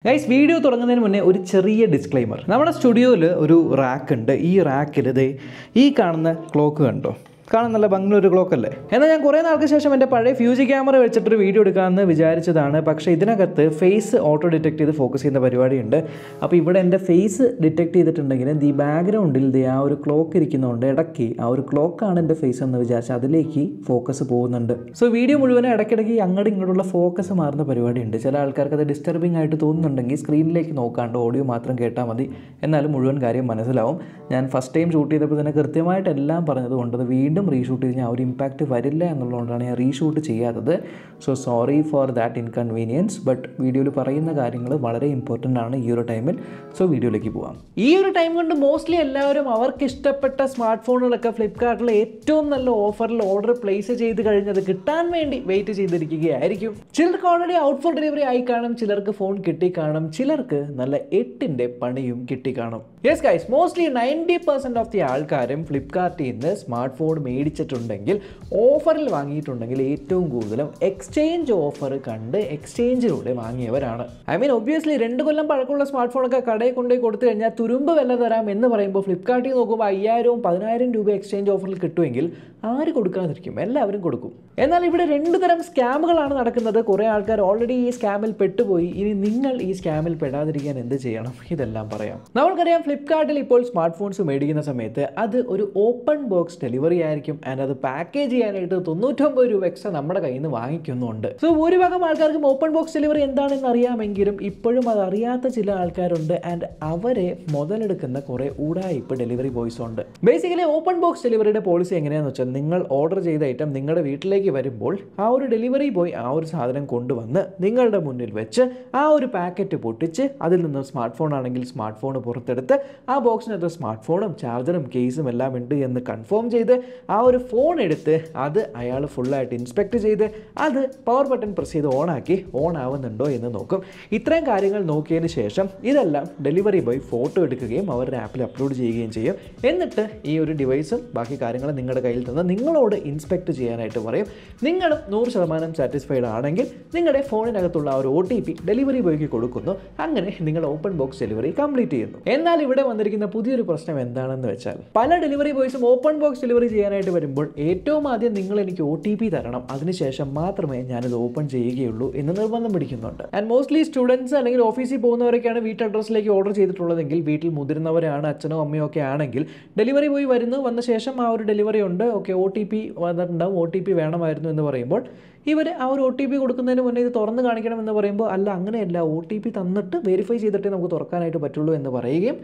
Guys video തുടങ്ങുന്നതിന് മുന്നേ ഒരു ചെറിയ ഡിസ്ക്ലെയിമർ. നമ്മുടെ സ്റ്റുഡിയോയിൽ ഒരു റാക്ക് ഉണ്ട്. ഈ റാക്കിൽ ഈ കാണുന്ന ക്ലോക്ക് കണ്ടോ? കാണാൻ നല്ല ഭംഗിയൊരു ക്ലോക്ക് അല്ലേ? എന്നാൽ ഞാൻ കുറേ നാൾക്ക് ശേഷം എൻ്റെ പഴയ ഫ്യൂജി ക്യാമറ വെച്ചിട്ടൊരു വീഡിയോ എടുക്കാമെന്ന് വിചാരിച്ചതാണ്. പക്ഷേ ഇതിനകത്ത് ഫേസ് ഓട്ടോ ഡിറ്റക്ട് ചെയ്ത് ഫോക്കസ് ചെയ്യുന്ന പരിപാടിയുണ്ട്. അപ്പോൾ ഇവിടെ എൻ്റെ ഫേസ് ഡിറ്റക്ട് ചെയ്തിട്ടുണ്ടെങ്കിൽ ഈ ബാക്ക്ഗ്രൗണ്ടിൽ ആ ഒരു ക്ലോക്ക് ഇരിക്കുന്നതുകൊണ്ട് ഇടയ്ക്ക് ആ ഒരു ക്ലോക്കാണ് എൻ്റെ ഫേസ് എന്ന് വിചാരിച്ച് അതിലേക്ക് ഫോക്കസ് പോകുന്നുണ്ട്. സോ വീഡിയോ മുഴുവനും ഇടയ്ക്കിടയ്ക്ക് അങ്ങോട്ടും ഇങ്ങോട്ടുള്ള ഫോക്കസ് മാറുന്ന പരിപാടിയുണ്ട്. ചില ആൾക്കാർക്ക് അത് ഡിസ്റ്റർബിംഗ് ആയിട്ട് തോന്നുന്നുണ്ടെങ്കിൽ സ്ക്രീനിലേക്ക് നോക്കാണ്ട് ഓഡിയോ മാത്രം കേട്ടാൽ മതി. എന്നാലും മുഴുവൻ കാര്യം മനസ്സിലാവും. ഞാൻ ഫസ്റ്റ് ടൈം ഷൂട്ട് ചെയ്തപ്പോൾ തന്നെ കൃത്യമായിട്ട് എല്ലാം പറഞ്ഞതുകൊണ്ട് അത് വീണ്ടും റീഷൂട്ട് ചെയ്ത് ആ ഒരു ഇമ്പാക്റ്റ് വരില്ല എന്നുള്ളതുകൊണ്ടാണ് ഞാൻ റീഷൂട്ട് ചെയ്യാത്തത്. So sorry for that inconvenience. But വീഡിയോയിൽ പറയുന്ന കാര്യങ്ങൾ വളരെ ഇമ്പോർട്ടൻ്റ് ആണ് ഈ ഒരു ടൈമിൽ. സോ വീഡിയോയിലേക്ക് പോകാം. ഈ ഒരു ടൈം കൊണ്ട് മോസ്റ്റ്ലി എല്ലാവരും അവർക്ക് ഇഷ്ടപ്പെട്ട സ്മാർട്ട് ഫോണുകളൊക്കെ ഫ്ലിപ്കാർട്ടിൽ ഏറ്റവും നല്ല ഓഫറിൽ ഓർഡർ പ്ലേസ് ചെയ്ത് കഴിഞ്ഞത് കിട്ടാൻ വേണ്ടി വെയിറ്റ് ചെയ്തിരിക്കുകയായിരിക്കും. ചിലർക്ക് ഓൾറെഡി ഔട്ട് ഫോർ ഡെലിവറി ആയി കാണും, ചിലർക്ക് ഫോൺ കിട്ടിക്കാണും, ചിലർക്ക് നല്ല 8ന്റെ പണിയും കിട്ടിക്കാണും. Yes guys, mostly 90% of the ആൾക്കാരും ഫ്ലിപ്കാർട്ടിൽ നിന്ന് സ്മാർട്ട് ഫോൺ മേടിച്ചിട്ടുണ്ടെങ്കിൽ ഓഫറിൽ വാങ്ങിയിട്ടുണ്ടെങ്കിൽ ഏറ്റവും കൂടുതലും എക്സ്ചേഞ്ച് ഓഫർ കണ്ട് എക്സ്ചേഞ്ചിലൂടെ വാങ്ങിയവരാണ്. ഐ മീൻ ഒബ്വിയസ്ലി 2 കൊല്ലം പഴക്കമുള്ള സ്മാർട്ട് ഫോണൊക്കെ കടയിൽ കൊണ്ടുപോയി കൊടുത്തു കഴിഞ്ഞാൽ തുരുമ്പ് വില തരാം എന്ന് പറയുമ്പോൾ ഫ്ലിപ്കാർട്ടിൽ നോക്കുമ്പോൾ 5000-ഉം 10,000 രൂപ എക്സ്ചേഞ്ച് ഓഫറിൽ കിട്ടുമെങ്കിൽ ആര് കൊടുക്കാതിരിക്കും? എല്ലാവരും കൊടുക്കും. എന്നാൽ ഇവിടെ 2 തരം സ്കാമുകളാണ് നടക്കുന്നത്. കുറേ ആൾക്കാർ ഓൾറെഡി ഈ സ്കാമിൽ പെട്ടുപോയി. ഇനി നിങ്ങൾ ഈ സ്കാമിൽ പെടാതിരിക്കാൻ എന്ത് ചെയ്യണം? ഇതെല്ലാം പറയാം. നമ്മൾക്കറിയാം ഫ്ലിപ്കാർട്ടിൽ ഇപ്പോൾ സ്മാർട്ട് ഫോൺസ് മേടിക്കുന്ന സമയത്ത് അത് ഒരു ഓപ്പൺ ബോക്സ് ഡെലിവറി ആയിരിക്കും. ആൻഡ് അത് പാക്കേജ് ചെയ്യാനായിട്ട് 99 രൂപ എക്സ്ട്രാ നമ്മുടെ കയ്യിൽ നിന്ന് വാങ്ങിക്കുന്നുണ്ട്. സോ ഭൂരിഭാഗം ആൾക്കാർക്കും ഓപ്പൺ ബോക്സ് ഡെലിവറി എന്താണെന്ന് അറിയാമെങ്കിലും ഇപ്പോഴും അത് അറിയാത്ത ചില ആൾക്കാരുണ്ട്. ആൻഡ് അവരെ മുതലെടുക്കുന്ന കുറേ ഉടായിപ്പ് ഡെലിവറി ബോയ്സ് ഉണ്ട്. ബേസിക്കലി ഓപ്പൺ ബോക്സ് ഡെലിവറിയുടെ പോളിസി എങ്ങനെയാണെന്ന് വെച്ചാൽ നിങ്ങൾ ഓർഡർ ചെയ്ത ഐറ്റം നിങ്ങളുടെ വീട്ടിലേക്ക് വരുമ്പോൾ ആ ഒരു ഡെലിവറി ബോയ് ആ ഒരു സാധനം കൊണ്ടുവന്ന് നിങ്ങളുടെ മുന്നിൽ വെച്ച് ആ ഒരു പാക്കറ്റ് പൊട്ടിച്ച് അതിൽ നിന്ന് സ്മാർട്ട് ഫോൺ ആണെങ്കിൽ സ്മാർട്ട് ഫോൺ പുറത്തെടുത്ത് ആ ബോക്സിനകത്ത് സ്മാർട്ട് ഫോണും ചാർജറും കേസും എല്ലാം ഉണ്ട് എന്ന് കൺഫേം ചെയ്ത് ആ ഒരു ഫോൺ എടുത്ത് അത് അയാൾ ഫുള്ളായിട്ട് ഇൻസ്പെക്ട് ചെയ്ത് അത് പവർ ബട്ടൺ പ്രസ് ചെയ്ത് ഓൺ ആവുന്നുണ്ടോ എന്ന് നോക്കും. ഇത്രയും കാര്യങ്ങൾ നോക്കിയതിന് ശേഷം ഇതെല്ലാം ഡെലിവറി ബോയ് ഫോട്ടോ എടുക്കുകയും അവരുടെ ആപ്പിൽ അപ്ലോഡ് ചെയ്യുകയും ചെയ്യും. എന്നിട്ട് ഈ ഒരു ഡിവൈസും ബാക്കി കാര്യങ്ങളും നിങ്ങളുടെ കയ്യിൽ നിന്ന് നിങ്ങളോട് ഇൻസ്പെക്ട് ചെയ്യാനായിട്ട് പറയും. നിങ്ങളും 100% സാറ്റിസ്ഫൈഡ് ആണെങ്കിൽ നിങ്ങളുടെ ഫോണിനകത്തുള്ള ആ ഒരു OTP ഡെലിവറി ബോയ്ക്ക് കൊടുക്കുന്നു. അങ്ങനെ നിങ്ങൾ ഓപ്പൺ ബോക്സ് ഡെലിവറി കംപ്ലീറ്റ് ചെയ്യുന്നു. എന്നാൽ ഇവിടെ വന്നിരിക്കുന്ന പുതിയൊരു പ്രശ്നം എന്താണെന്ന് വെച്ചാൽ പല ഡെലിവറി ബോയ്സും ഓപ്പൺ ബോക്സ് ഡെലിവറി ചെയ്യാനായിട്ട് വരുമ്പോൾ ഏറ്റവും ആദ്യം നിങ്ങൾ എനിക്ക് OTP തരണം, അതിനുശേഷം മാത്രമേ ഞാനിത് ഓപ്പൺ ചെയ്യുകയുള്ളൂ എന്ന് നിർബന്ധം പിടിക്കുന്നുണ്ട്. ആൻഡ് മോസ്റ്റ്ലി സ്റ്റുഡൻസ് അല്ലെങ്കിൽ ഓഫീസിൽ പോകുന്നവരൊക്കെയാണ് വീട്ട് അഡ്രസ്സിലേക്ക് ഓർഡർ ചെയ്തിട്ടുള്ളതെങ്കിൽ, വീട്ടിൽ മുതിർന്നവരാണ്, അച്ഛനോ അമ്മയോ ഒക്കെ ആണെങ്കിൽ ഡെലിവറി ബോയ് വന്ന ശേഷം ആ ഒരു ഡെലിവറി ഉണ്ട്, ഓക്കെ OTP വന്നിട്ടുണ്ടാവും, OTP വേണമായിരുന്നു എന്ന് പറയുമ്പോൾ ഇവർ ആ ഒരു OTP കൊടുക്കുന്നതിന് മുന്നേ ഇത് തുറന്ന് കാണിക്കണമെന്ന് പറയുമ്പോൾ അല്ല അങ്ങനെയല്ല, OTP തന്നിട്ട് വെരിഫൈ ചെയ്തിട്ടേ നമുക്ക് തുറക്കാനായിട്ട് പറ്റുള്ളൂ എന്ന് പറയുകയും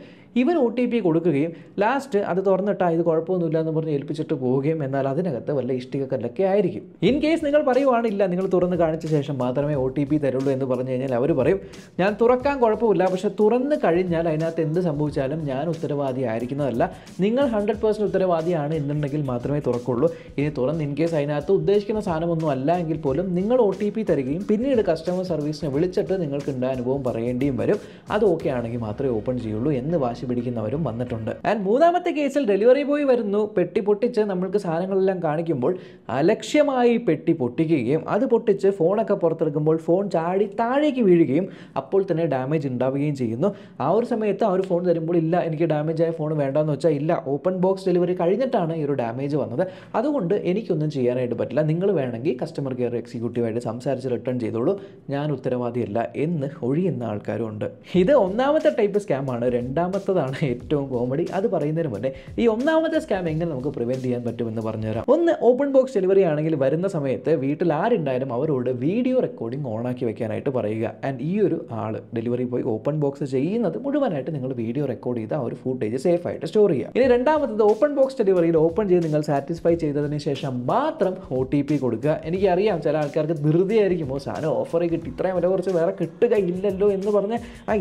ഇവർ OTP കൊടുക്കുകയും ലാസ്റ്റ് അത് തുറന്നിട്ടാൽ ഇത് കുഴപ്പമൊന്നുമില്ല എന്ന് പറഞ്ഞ് ഏൽപ്പിച്ചിട്ട് പോവുകയും എന്നാൽ അതിനകത്ത് വല്ല ഇഷ്ടികക്കല്ലൊക്കെ ആയിരിക്കും. ഇൻ കേസ് നിങ്ങൾ പറയുവാണില്ല നിങ്ങൾ തുറന്ന് കാണിച്ച ശേഷം മാത്രമേ OTP തരുള്ളൂ എന്ന് പറഞ്ഞു കഴിഞ്ഞാൽ അവർ പറയും ഞാൻ തുറക്കാൻ കുഴപ്പമില്ല, പക്ഷെ തുറന്ന് കഴിഞ്ഞാൽ അതിനകത്ത് എന്ത് സംഭവിച്ചാലും ഞാൻ ഉത്തരവാദി ആയിരിക്കുന്നതല്ല, നിങ്ങൾ 100% ഉത്തരവാദിയാണ് എന്നുണ്ടെങ്കിൽ മാത്രമേ തുറക്കുള്ളൂ. ഇനി തുറന്ന് ഇൻ കേസ് അതിനകത്ത് ഉദ്ദേശിക്കുന്ന സാധനമൊന്നും അല്ല എങ്കിൽ പോലും നിങ്ങൾ OTP തരികയും പിന്നീട് കസ്റ്റമർ സർവീസിനെ വിളിച്ചിട്ട് നിങ്ങൾക്ക് ഉണ്ടായ അനുഭവം പറയേണ്ടിയും വരും. അത് ഓക്കെ ആണെങ്കിൽ മാത്രമേ ഓപ്പൺ ചെയ്യുള്ളൂ എന്ന് വാശി പിടിക്കുന്നവരും വന്നിട്ടുണ്ട്. ആൻഡ് മൂന്നാമത്തെ കേസിൽ ഡെലിവറി ബോയ് വരുന്നു, പെട്ടി പൊട്ടിച്ച് നമ്മൾക്ക് സാധനങ്ങളെല്ലാം കാണിക്കുമ്പോൾ അലക്ഷ്യമായി പെട്ടി പൊട്ടിക്കുകയും അത് പൊട്ടിച്ച് ഫോണൊക്കെ പുറത്തെടുക്കുമ്പോൾ ഫോൺ ചാടി താഴേക്ക് വീഴുകയും അപ്പോൾ തന്നെ ഡാമേജ് ഉണ്ടാവുകയും ചെയ്യുന്നു. ആ ഒരു സമയത്ത് ആ ഒരു ഫോൺ തരുമ്പോൾ ഇല്ല എനിക്ക് ഡാമേജ് ആയ ഫോൺ വേണ്ടെന്ന് വെച്ചാൽ ഇല്ല, ഓപ്പൺ ബോക്സ് ഡെലിവറി കഴിഞ്ഞിട്ടാണ് ഈ ഒരു ഡാമേജ് വന്നത്, അതുകൊണ്ട് എനിക്കൊന്നും ചെയ്യാനായിട്ട് പറ്റില്ല, നിങ്ങൾ വേണമെങ്കിൽ കസ്റ്റമർ കെയർ എക്സിക്യൂട്ടീവായിട്ട് സംസാരിച്ച് റിട്ടേൺ ചെയ്തോളൂ, ഞാൻ ഉത്തരവാദിയല്ല എന്ന് ഒഴിയുന്ന ആൾക്കാരും ഉണ്ട്. ഇത് ഒന്നാമത്തെ ടൈപ്പ് സ്കാമാണ്. രണ്ടാമത്തതാണ് ഏറ്റവും കോമഡി. അത് പറയുന്നതിന് മുന്നേ ഈ ഒന്നാമത്തെ സ്കാം എങ്ങനെ നമുക്ക് പ്രിവെൻറ്റ് ചെയ്യാൻ പറ്റുമെന്ന് പറഞ്ഞുതരാം. ഒന്ന്, ഓപ്പൺ ബോക്സ് ഡെലിവറി ആണെങ്കിൽ വരുന്ന സമയത്ത് വീട്ടിൽ ആരുണ്ടായാലും അവരോട് വീഡിയോ റെക്കോർഡിംഗ് ഓണാക്കി വെക്കാനായിട്ട് പറയുക. ആൻഡ് ഈ ഒരു ആൾ ഡെലിവറി പോയി ഓപ്പൺ ബോക്സ് ചെയ്യുന്നത് മുഴുവനായിട്ട് നിങ്ങൾ വീഡിയോ റെക്കോർഡ് ചെയ്ത് ആ ഒരു ഫുട്ടേജ് സേഫ് ആയിട്ട് സ്റ്റോർ ചെയ്യുക. ഇനി രണ്ടാമത്തത്, ഓപ്പൺ ബോക്സ് ഡെലിവറിയിൽ ഓപ്പൺ ചെയ്ത് നിങ്ങൾ സാറ്റിസ്ഫൈ ചെയ്തതിന് ശേഷം മാത്രം OTP കൊടുക്കുക. എനിക്കറിയാം ചില ആൾക്കാർക്ക് ധൃതിയായിരിക്കുമോ സാധനം ഓഫറിൽ കിട്ടി ഇത്രയും വില കുറച്ച് വേറെ കിട്ടുകയില്ലല്ലോ എന്ന് പറഞ്ഞ്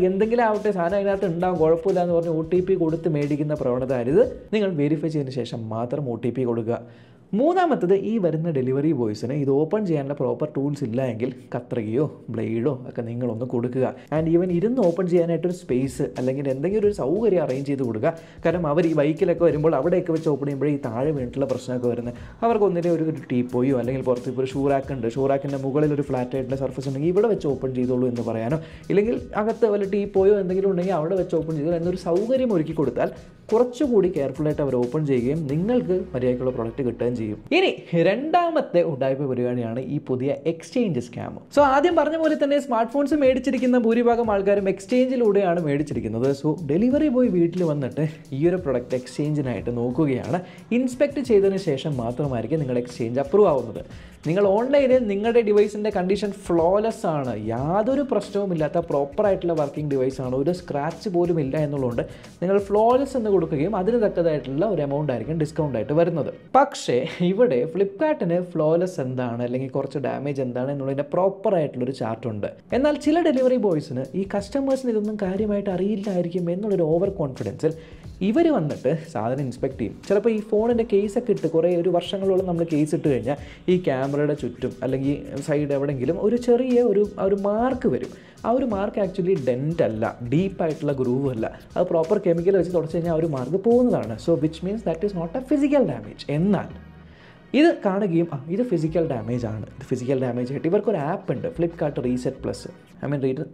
എന്തെങ്കിലും ആവട്ടെ സാധനം അതിനകത്ത് ഉണ്ടാകും കുഴപ്പമില്ല എന്ന് പറഞ്ഞ് OTP കൊടുത്ത് മേടിക്കുന്ന പ്രവണത അരുത്. നിങ്ങൾ വെരിഫൈ ചെയ്തതിന് ശേഷം മാത്രം OTP കൊടുക്കുക. മൂന്നാമത്തത്, ഈ വരുന്ന ഡെലിവറി ബോയ്സിന് ഇത് ഓപ്പൺ ചെയ്യാനുള്ള പ്രോപ്പർ ടൂൾസ് ഇല്ല എങ്കിൽ കത്രികയോ ബ്ലേഡോ ഒക്കെ നിങ്ങളൊന്ന് കൊടുക്കുക. ആൻഡ് ഈവൻ ഇരുന്ന് ഓപ്പൺ ചെയ്യാനായിട്ടൊരു സ്പേസ് അല്ലെങ്കിൽ എന്തെങ്കിലും ഒരു സൗകര്യം അറേഞ്ച് ചെയ്ത് കൊടുക്കുക. കാരണം അവർ ഈ ബൈക്കിലൊക്കെ വരുമ്പോൾ അവിടെയൊക്കെ വെച്ച് ഓപ്പൺ ചെയ്യുമ്പോൾ ഈ താഴെ വീണിട്ടുള്ള പ്രശ്നമൊക്കെ വരുന്നത്. അവർക്ക് ഒന്നിനെ ഒരു ടീപ്പോയോ അല്ലെങ്കിൽ പുറത്ത് ഇപ്പോൾ ഒരു ഷൂറാക്ക് ഉണ്ട്, ഷൂറാക്കിൻ്റെ മുകളിൽ ഒരു ഫ്ലാറ്റ് ആയിട്ടുള്ള സർഫസ് ഉണ്ടെങ്കിൽ ഇവിടെ വെച്ച് ഓപ്പൺ ചെയ്തോളൂ എന്ന് പറയാനോ, ഇല്ലെങ്കിൽ അകത്ത് വല്ല ടീപ്പോയോ എന്തെങ്കിലും ഉണ്ടെങ്കിൽ അവിടെ വെച്ച് ഓപ്പൺ ചെയ്തോളൂ എന്നൊരു സൗകര്യം ഒരുക്കി കൊടുത്താൽ കുറച്ചുകൂടി കെയർഫുള്ളായിട്ട് അവർ ഓപ്പൺ ചെയ്യുകയും നിങ്ങൾക്ക് മര്യാദയ്ക്കുള്ള പ്രൊഡക്റ്റ് കിട്ടുകയും ചെയ്യും. ഇനി രണ്ടാമത്തെ ഉഡായിപ്പ് പരിപാടിയാണ് ഈ പുതിയ എക്സ്ചേഞ്ച് സ്കാം. സോ ആദ്യം പറഞ്ഞ പോലെ തന്നെ സ്മാർട്ട് ഫോൺസ് മേടിച്ചിരിക്കുന്ന ഭൂരിഭാഗം ആൾക്കാരും എക്സ്ചേഞ്ചിലൂടെയാണ് മേടിച്ചിരിക്കുന്നത്. സോ ഡെലിവറി ബോയ് വീട്ടിൽ വന്നിട്ട് ഈ ഒരു പ്രൊഡക്റ്റ് എക്സ്ചേഞ്ചിനായിട്ട് നോക്കുകയാണ്. ഇൻസ്പെക്ട് ചെയ്തതിന് ശേഷം മാത്രമായിരിക്കും നിങ്ങൾ എക്സ്ചേഞ്ച് അപ്രൂവ് ആവുന്നത്. നിങ്ങൾ ഓൺലൈനിൽ നിങ്ങളുടെ ഡിവൈസിൻ്റെ കണ്ടീഷൻ ഫ്ലോലെസ് ആണ്, യാതൊരു പ്രശ്നവുമില്ലാത്ത പ്രോപ്പറായിട്ടുള്ള വർക്കിംഗ് ഡിവൈസാണ്, ഒരു സ്ക്രാച്ച് പോലും ഇല്ല എന്നുള്ളതുകൊണ്ട് നിങ്ങൾ ഫ്ലോലെസ് എന്ന് കൊടുക്കുകയും അതിന് തക്കതായിട്ടുള്ള ഒരു എമൗണ്ട് ആയിരിക്കും ഡിസ്കൗണ്ട് ആയിട്ട് വരുന്നത്. പക്ഷേ ഇവിടെ ഫ്ലിപ്കാർട്ടിന് ഫ്ലോലെസ് എന്താണ് അല്ലെങ്കിൽ കുറച്ച് ഡാമേജ് എന്താണ് എന്നുള്ളതിൻ്റെ പ്രോപ്പറായിട്ടുള്ളൊരു ചാർട്ടുണ്ട്. എന്നാൽ ചില ഡെലിവറി ബോയ്സിന് ഈ കസ്റ്റമേഴ്സിന് ഇതൊന്നും കാര്യമായിട്ട് അറിയില്ലായിരിക്കും എന്നുള്ളൊരു ഓവർ കോൺഫിഡൻസിൽ ഇവർ വന്നിട്ട് സാധനം ഇൻസ്പെക്ട് ചെയ്യും. ചിലപ്പോൾ ഈ ഫോണിൻ്റെ കേസൊക്കെ ഇട്ട് കുറേ ഒരു വർഷങ്ങളോളം നമ്മൾ കേസ് ഇട്ട് കഴിഞ്ഞാൽ ഈ ക്യാമറയുടെ ചുറ്റും അല്ലെങ്കിൽ സൈഡ് എവിടെയെങ്കിലും ഒരു ചെറിയ ഒരു മാർക്ക് വരും. ആ ഒരു മാർക്ക് ആക്ച്വലി ഡെൻറ്റ് അല്ല, ഡീപ്പായിട്ടുള്ള ഗ്രൂവ് അല്ല, അത് പ്രോപ്പർ കെമിക്കൽ വെച്ച് തുടച്ച് കഴിഞ്ഞാൽ ആ ഒരു മാർക്ക് പോകുന്നതാണ്. So which means that is not a physical damage. എന്നാൽ ഇത് കാണുകയും ഇത് ഫിസിക്കൽ ഡാമേജ് ആണ്, ഇത് ഫിസിക്കൽ ഡാമേജ് ആയിട്ട് ഇവർക്കൊരു ആപ്പ് ഉണ്ട്, Flipkart reset plus,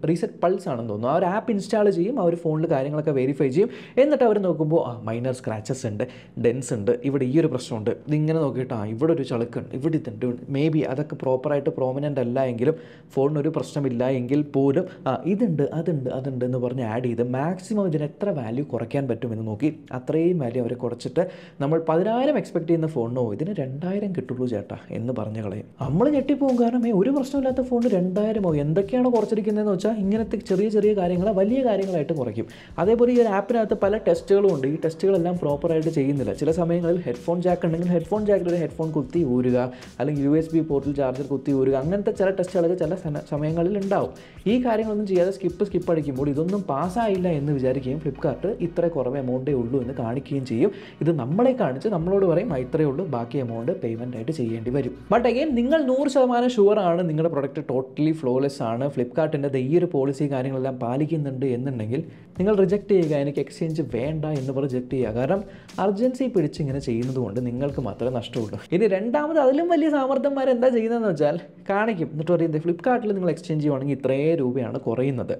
reset pulse ആണെന്ന് തോന്നുന്നു. ആ ഒരു ആപ്പ് ഇൻസ്റ്റാൾ ചെയ്യും, ആ ഒരു ഫോണിൽ കാര്യങ്ങളൊക്കെ വെരിഫൈ ചെയ്യും. എന്നിട്ട് അവർ നോക്കുമ്പോൾ മൈനർ സ്ക്രാച്ചസ് ഉണ്ട്, ഡെൻസ് ഉണ്ട്, ഇവിടെ ഈ ഒരു പ്രശ്നമുണ്ട്, ഇതിങ്ങനെ നോക്കിയിട്ട് ഇവിടെ ഒരു ചളുക്കുണ്ട്, ഇവിടെ ഇതുണ്ട്, മേ ബി അതൊക്കെ പ്രോപ്പറായിട്ട് പ്രോമിനൻ്റ് അല്ല എങ്കിലും ഫോണിനൊരു പ്രശ്നമില്ല എങ്കിൽ പോലും ഇതുണ്ട് അതുണ്ട് എന്ന് പറഞ്ഞ് ആഡ് ചെയ്ത് മാക്സിമം ഇതിന് എത്ര വാല്യൂ കുറയ്ക്കാൻ പറ്റുമെന്ന് നോക്കി അത്രയും വാല്യൂ അവരെ കുറച്ചിട്ട് നമ്മൾ 10,000 എക്സ്പെക്ട് ചെയ്യുന്ന ഫോണിനോ ഇതിന് 2,000 കിട്ടുള്ളൂ ചേട്ടാ എന്ന് പറഞ്ഞു കളയും. നമ്മൾ ഞെട്ടിപ്പോകും. കാരണം ഒരു പ്രശ്നമില്ലാത്ത ഫോണിന് 2,000 എന്തൊക്കെയാണ് കുറച്ചിരിക്കുന്നതെന്ന് വെച്ചാൽ ഇങ്ങനത്തെ ചെറിയ ചെറിയ കാര്യങ്ങൾ വലിയ കാര്യങ്ങളായിട്ട് കുറയ്ക്കും. അതേപോലെ ഈ ഒരു ആപ്പിനകത്ത് പല ടെസ്റ്റുകളും ഉണ്ട്. ഈ ടെസ്റ്റുകളെല്ലാം പ്രോപ്പറായിട്ട് ചെയ്യുന്നില്ല. ചില സമയങ്ങളിൽ ഹെഡ്ഫോൺ ജാക്ക് ഉണ്ടെങ്കിൽ ഹെഡ്ഫോൺ ജാക്കിൽ ഒരു ഹെഡ്ഫോൺ കുത്തി ഊരുക, അല്ലെങ്കിൽ USB പോർട്ടിൽ ചാർജർ കുത്തി ഊരുക, അങ്ങനത്തെ ചില ടെസ്റ്റുകളൊക്കെ ചില സമയങ്ങളിൽ ഉണ്ടാവും. ഈ കാര്യങ്ങളൊന്നും ചെയ്യാതെ സ്കിപ്പ് അടിക്കുമ്പോൾ ഇതൊന്നും പാസ്സായില്ല എന്ന് വിചാരിക്കുകയും ഫ്ലിപ്കാർട്ട് ഇത്ര കുറവ് എമൗണ്ടേ ഉള്ളൂ എന്ന് കാണിക്കുകയും ചെയ്യും. ഇത് നമ്മളെ കാണിച്ച് നമ്മളോട് പറയും ഇത്രയേ ഉള്ളൂ, ബാക്കി എമൗണ്ട് പേയ്മെൻ്റ് ആയിട്ട് ചെയ്യേണ്ടി വരും. ബട്ട് അഗെയിൻ നിങ്ങൾ 100% ഷുവറാണ് നിങ്ങളുടെ പ്രൊഡക്റ്റ് ടോട്ടലി ഫ്ലോലെസ് ആണ്, ഫ്ലിപ്കാർട്ടിൻ്റെ ഈ ഒരു പോളിസി കാര്യങ്ങളെല്ലാം പാലിക്കുന്നുണ്ട് എന്നുണ്ടെങ്കിൽ നിങ്ങൾ റിജക്റ്റ് ചെയ്യുക. എനിക്ക് എക്സ്ചേഞ്ച് വേണ്ട എന്ന് പറഞ്ഞ് റിജക്റ്റ് ചെയ്യുക. കാരണം അർജൻസി പിടിച്ച് ഇങ്ങനെ ചെയ്യുന്നത് കൊണ്ട് നിങ്ങൾക്ക് മാത്രമേ നഷ്ടമുള്ളൂ. ഇനി രണ്ടാമത് അതിലും വലിയ സാമർത്ഥ്യന്മാർ എന്താ ചെയ്യുന്നതെന്ന് വെച്ചാൽ കാണിക്കും. എന്നിട്ട് പറയുന്നത് ഫ്ലിപ്കാർട്ടിൽ നിങ്ങൾ എക്സ്ചേഞ്ച് ചെയ്യുവാണെങ്കിൽ ഇത്രയും രൂപയാണ് കുറയുന്നത്.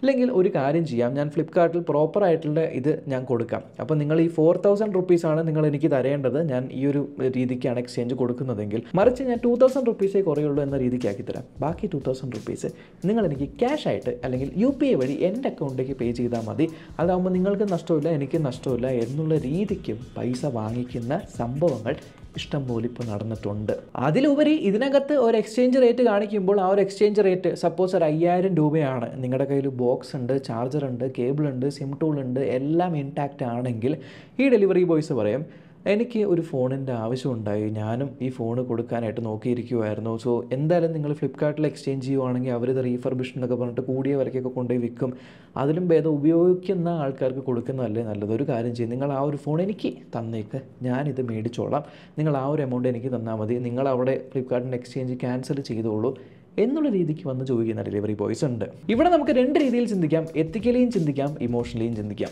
ഇല്ലെങ്കിൽ ഒരു കാര്യം ചെയ്യാം, ഞാൻ ഫ്ലിപ്കാർട്ടിൽ പ്രോപ്പറായിട്ടുള്ള ഇത് ഞാൻ കൊടുക്കാം. അപ്പോൾ നിങ്ങൾ ഈ 4,000 റുപ്പീസാണ് നിങ്ങൾ എനിക്ക് തരേണ്ടത്, ഞാൻ ഈ ഒരു രീതിക്കാണ് എക്സ്ചേഞ്ച് കൊടുക്കുന്നതെങ്കിൽ, മറിച്ച് ഞാൻ 2,000 റുപ്പീസേ കുറയുള്ളൂ എന്ന രീതിക്കാക്കി തരാം. ബാക്കി 2,000 റുപ്പീസ് നിങ്ങൾ എനിക്ക് ക്യാഷ് ആയിട്ട് അല്ലെങ്കിൽ UPI വഴി എൻ്റെ അക്കൗണ്ടിലേക്ക് പേ ചെയ്താൽ മതി. അതാകുമ്പോൾ നിങ്ങൾക്ക് നഷ്ടമില്ല, എനിക്ക് നഷ്ടമില്ല എന്നുള്ള രീതിക്കും പൈസ വാങ്ങിക്കുന്ന സംഭവങ്ങൾ ഇഷ്ടം പോലെ ഇപ്പോൾ നടന്നിട്ടുണ്ട്. അതിലുപരി ഇതിനകത്ത് ഒരു എക്സ്ചേഞ്ച് റേറ്റ് കാണിക്കുമ്പോൾ ആ ഒരു എക്സ്ചേഞ്ച് റേറ്റ് സപ്പോസ് ഒരു 5,000 രൂപയാണ്, നിങ്ങളുടെ കയ്യിൽ ബോക്സ് ഉണ്ട്, ചാർജർ ഉണ്ട്, കേബിൾ ഉണ്ട്, സിം ടൂൾ ഉണ്ട്, എല്ലാം ഇൻടാക്റ്റ് ആണെങ്കിൽ ഈ ഡെലിവറി ബോയ്സ് പറയും എനിക്ക് ഒരു ഫോണിൻ്റെ ആവശ്യമുണ്ടായി, ഞാനും ഈ ഫോൺ കൊടുക്കാനായിട്ട് നോക്കിയിരിക്കുമായിരുന്നു. സോ എന്തായാലും നിങ്ങൾ ഫ്ലിപ്കാർട്ടിൽ എക്സ്ചേഞ്ച് ചെയ്യുവാണെങ്കിൽ അവരിത് റീഫർബിഷൻ എന്നൊക്കെ പറഞ്ഞിട്ട് കൂടിയ വിലക്കൊക്കെ കൊണ്ടുപോയി വിൽക്കും. അതിലും ഭേദം ഉപയോഗിക്കുന്ന ആൾക്കാർക്ക് കൊടുക്കുന്നതല്ലേ നല്ലത്. ഒരു കാര്യം ചെയ്യും, നിങ്ങൾ ആ ഒരു ഫോൺ എനിക്ക് തന്നേക്ക്, ഞാനിത് മേടിച്ചോളാം, നിങ്ങൾ ആ ഒരു എമൗണ്ട് എനിക്ക് തന്നാൽ മതി, നിങ്ങൾ അവിടെ ഫ്ലിപ്കാർട്ടിൻ്റെ എക്സ്ചേഞ്ച് ക്യാൻസൽ ചെയ്തോളൂ എന്നുള്ള രീതിക്ക് വന്ന് ചോദിക്കുന്ന ഡെലിവറി ബോയ്സ് ഉണ്ട്. ഇവിടെ നമുക്ക് 2 രീതിയിൽ ചിന്തിക്കാം, എത്തിക്കലിയും ചിന്തിക്കാം, ഇമോഷണലിയും ചിന്തിക്കാം.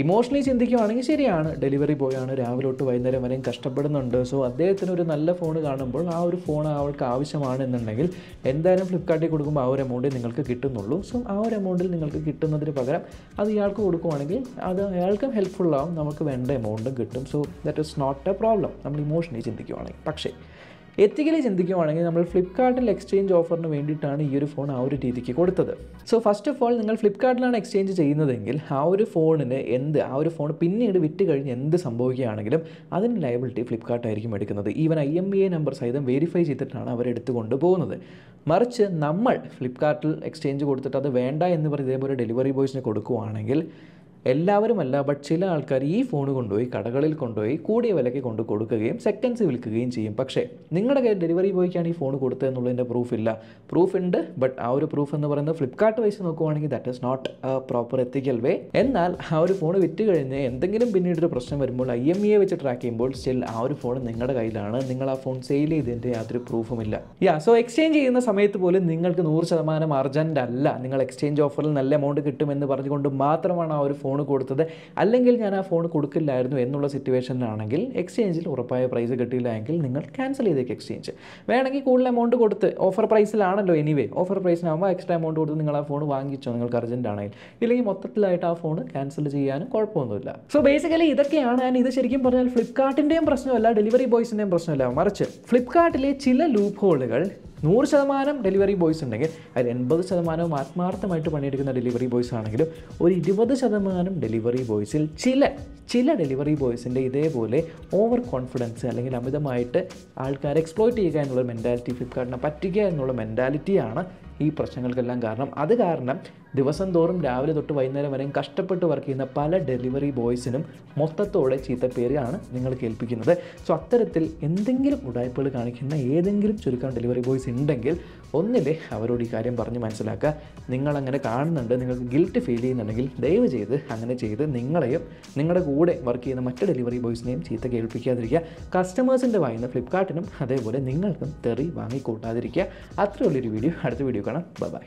ഇമോഷണലി ചിന്തിക്കുകയാണെങ്കിൽ ശരിയാണ്, ഡെലിവറി ബോയാണ് രാവിലെ തൊട്ട് വൈകുന്നേരം വരെയും കഷ്ടപ്പെടുന്നുണ്ട്. സോ അദ്ദേഹത്തിന് ഒരു നല്ല ഫോൺ കാണുമ്പോൾ ആ ഒരു ഫോൺ അവൾക്ക് ആവശ്യമാണെന്നുണ്ടെങ്കിൽ എന്തായാലും ഫ്ലിപ്കാർട്ടിൽ കൊടുക്കുമ്പോൾ ആ ഒരു എമൗണ്ടേ നിങ്ങൾക്ക് കിട്ടുന്നുള്ളൂ. സോ ആ ഒരു എമൗണ്ടിൽ നിങ്ങൾക്ക് കിട്ടുന്നതിന് പകരം അത് ഇയാൾക്ക് കൊടുക്കുവാണെങ്കിൽ അത് അയാൾക്കും ഹെൽപ്ഫുള്ളാവും, നമുക്ക് വേണ്ട എമൗണ്ടും കിട്ടും. So that is not a problem നമ്മൾ ഇമോഷണലി ചിന്തിക്കുകയാണെങ്കിൽ. പക്ഷേ എത്തിക്കലി ചിന്തിക്കുകയാണെങ്കിൽ നമ്മൾ ഫ്ലിപ്കാർട്ടിൽ എക്സ്ചേഞ്ച് ഓഫറിന് വേണ്ടിയിട്ടാണ് ഈ ഒരു ഫോൺ ആ ഒരു രീതിക്ക് കൊടുത്തത്. സോ ഫസ്റ്റ് ഓഫ് ഓൾ നിങ്ങൾ ഫ്ലിപ്കാർട്ടിലാണ് എക്സ്ചേഞ്ച് ചെയ്യുന്നതെങ്കിൽ ആ ഒരു ഫോണിന് ആ ഒരു ഫോൺ പിന്നീട് വിറ്റ് കഴിഞ്ഞ് എന്ത് സംഭവിക്കുകയാണെങ്കിലും അതിന് ലയബിലിറ്റി ഫ്ലിപ്കാർട്ടായിരിക്കും എടുക്കുന്നത്. ഈവൻ IMEI നമ്പർ സഹിതം വെരിഫൈ ചെയ്തിട്ടാണ് അവരെടുത്തുകൊണ്ട് പോകുന്നത്. മറിച്ച് നമ്മൾ ഫ്ലിപ്കാർട്ടിൽ എക്സ്ചേഞ്ച് കൊടുത്തിട്ട് അത് വേണ്ട എന്ന് പറഞ്ഞ് ഇതേപോലെ ഡെലിവറി ബോയ്സിന് കൊടുക്കുകയാണെങ്കിൽ എല്ലാവരുമല്ല, ബട്ട് ചില ആൾക്കാർ ഈ ഫോൺ കൊണ്ടുപോയി കടകളിൽ കൊണ്ടുപോയി കൂടിയ വിലയ്ക്ക് കൊണ്ട് കൊടുക്കുകയും സെക്കൻഡ്സ് വിൽക്കുകയും ചെയ്യും. പക്ഷേ നിങ്ങളുടെ കയ്യിൽ ഡെലിവറി ബോയ്ക്കാണ് ഈ ഫോൺ കൊടുത്തതെന്നുള്ളതിൻ്റെ പ്രൂഫില്ല. പ്രൂഫ് ഉണ്ട്, ബട്ട് ആ ഒരു പ്രൂഫ് എന്ന് പറയുന്നത് ഫ്ലിപ്കാർട്ട് വൈസ് നോക്കുവാണെങ്കിൽ that is not a proper ethical way. എന്നാൽ ആ ഒരു ഫോൺ വിറ്റ് കഴിഞ്ഞ് എന്തെങ്കിലും പിന്നീടൊരു പ്രശ്നം വരുമ്പോൾ IMEI വെച്ച് ട്രാക്ക് ചെയ്യുമ്പോൾ സ്റ്റിൽ ആ ഒരു ഫോൺ നിങ്ങളുടെ കയ്യിലാണ്. നിങ്ങൾ ആ ഫോൺ സെയിൽ ചെയ്തതിൻ്റെ യാതൊരു പ്രൂഫുമില്ല. സോ എക്സ്ചേഞ്ച് ചെയ്യുന്ന സമയത്ത് പോലും നിങ്ങൾക്ക് 100% അർജൻറ്റ് അല്ല. നിങ്ങൾ എക്സ്ചേഞ്ച് ഓഫറിൽ നല്ല എമൗണ്ട് കിട്ടുമെന്ന് പറഞ്ഞുകൊണ്ട് മാത്രമാണ് ആ ഒരു ഫോൺ കൊടുത്തത്. അല്ലെങ്കിൽ ഞാൻ ആ ഫോൺ കൊടുക്കില്ലായിരുന്നു എന്നുള്ള സിറ്റുവേഷനിലാണെങ്കിൽ എക്സ്ചേഞ്ചിൽ ഉറപ്പായ പ്രൈസ് കിട്ടിയില്ല എങ്കിൽ നിങ്ങൾ ക്യാൻസൽ ചെയ്തേക്ക് എക്സ്ചേഞ്ച്. വേണമെങ്കിൽ കൂടുതൽ എമൗണ്ട് കൊടുത്ത്, ഓഫർ പ്രൈസിലാണല്ലോ എനിവേ, ഓഫർ പ്രൈസിനാകുമ്പോൾ എക്സ്ട്രാ എമൗണ്ട് കൊടുത്ത് നിങ്ങൾ ആ ഫോൺ വാങ്ങിച്ചോ നിങ്ങൾക്ക് അർജൻറ്റ് ആണെങ്കിൽ. ഇല്ലെങ്കിൽ മൊത്തത്തിലായിട്ട് ആ ഫോൺ ക്യാൻസൽ ചെയ്യാനും കുഴപ്പമൊന്നുമില്ല. സോ ബേസിക്കലി ഇതൊക്കെയാണ്. ഞാൻ ഇത് ശരിക്കും പറഞ്ഞാൽ ഫ്ലിപ്കാർട്ടിൻ്റെയും പ്രശ്നമല്ല, ഡെലിവറി ബോയ്സിൻ്റെയും പ്രശ്നമല്ല, മറിച്ച് ഫ്ലിപ്കാർട്ടിലെ ചില ലൂപ്പ് ഹോളുകൾ 100% ഡെലിവറി ബോയ്സ് ഉണ്ടെങ്കിൽ അതിൽ 80% ആത്മാർത്ഥമായിട്ട് പണിയെടുക്കുന്ന ഡെലിവറി ബോയ്സ് ആണെങ്കിലും ഒരു 20% ഡെലിവറി ബോയ്സിൽ ചില ഡെലിവറി ബോയ്സിൻ്റെ ഇതേപോലെ ഓവർ കോൺഫിഡൻസ് അല്ലെങ്കിൽ അമിതമായിട്ട് ആൾക്കാരെ എക്സ്പ്ലോയിറ്റ് ചെയ്യുക എന്നുള്ള മെൻറ്റാലിറ്റി, ഫ്ലിപ്കാർട്ടിനെ പറ്റിക്കുക എന്നുള്ള മെൻറ്റാലിറ്റിയാണ് ഈ പ്രശ്നങ്ങൾക്കെല്ലാം കാരണം. അത് കാരണം ദിവസം തോറും രാവിലെ തൊട്ട് വൈകുന്നേരം വരെയും കഷ്ടപ്പെട്ട് വർക്ക് ചെയ്യുന്ന പല ഡെലിവറി ബോയ്സിനും മൊത്തത്തോടെ ചീത്തപ്പേരാണ് നിങ്ങൾ കേൾപ്പിക്കുന്നത്. സോ അത്തരത്തിൽ എന്തെങ്കിലും ഉടായ്പകൾ കാണിക്കുന്ന ഏതെങ്കിലും ചുരുക്കം ഡെലിവറി ബോയ്സ് ഉണ്ടെങ്കിൽ ഒന്നിലെ അവരോട് ഈ കാര്യം പറഞ്ഞ് മനസ്സിലാക്കുക. നിങ്ങളങ്ങനെ കാണുന്നുണ്ട്, നിങ്ങൾക്ക് ഗിൽറ്റ് ഫീൽ ചെയ്യുന്നുണ്ടെങ്കിൽ ദയവ് ചെയ്ത് അങ്ങനെ ചെയ്ത് നിങ്ങളെയും നിങ്ങളുടെ കൂടെ വർക്ക് ചെയ്യുന്ന മറ്റ് ഡെലിവറി ബോയ്സിനെയും ചീത്ത കേൾപ്പിക്കാതിരിക്കുക. കസ്റ്റമേഴ്സിൻ്റെ വായിന്ന് ഫ്ലിപ്കാർട്ടിനും അതേപോലെ നിങ്ങൾക്കും തെറി വാങ്ങിക്കൂട്ടാതിരിക്കുക. അത്രയുള്ളൊരു വീഡിയോ. അടുത്ത വീഡിയോ കാണാം. ബൈ.